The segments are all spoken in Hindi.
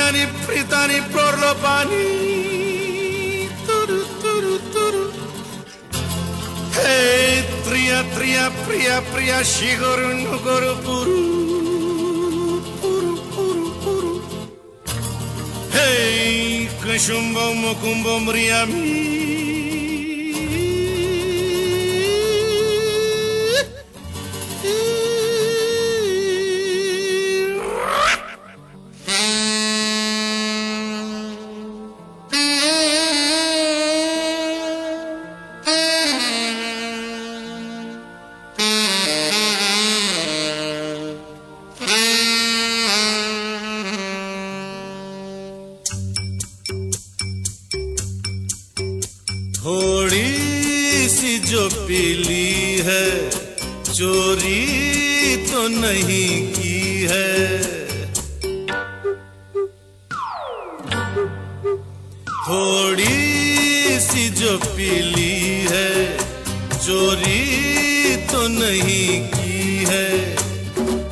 प्रियानि प्रीतानि प्रलोभानि तुरु तुरु तुरु हे त्रिया त्रिया प्रिया प्रिया शिगोरु नुगोरु पुरु पुरु पुरु पुरु हे कुशुम्बो मुकुम्बो म्रियामि थोड़ी सी जो पीली है चोरी तो नहीं की है, थोड़ी सी जो पीली है चोरी तो नहीं की है।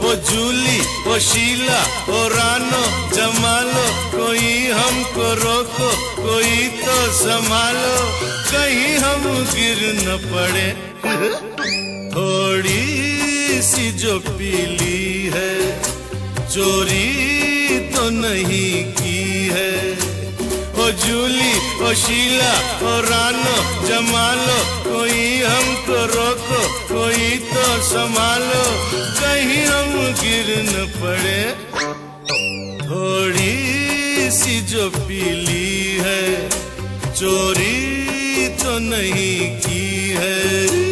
ओ जूली ओ शीला ओ रानो जमालो, कोई हमको रोको कोई तो संभालो, कहीं हम गिर न पड़े। थोड़ी सी जो पीली है चोरी तो नहीं की है। ओ जूली ओ शीला ओ रानो जमालो, कोई हमको रोको कोई तो संभालो, कहीं हम गिर न पड़े। थोड़ी सी जो पीली है चोरी तो नहीं की है।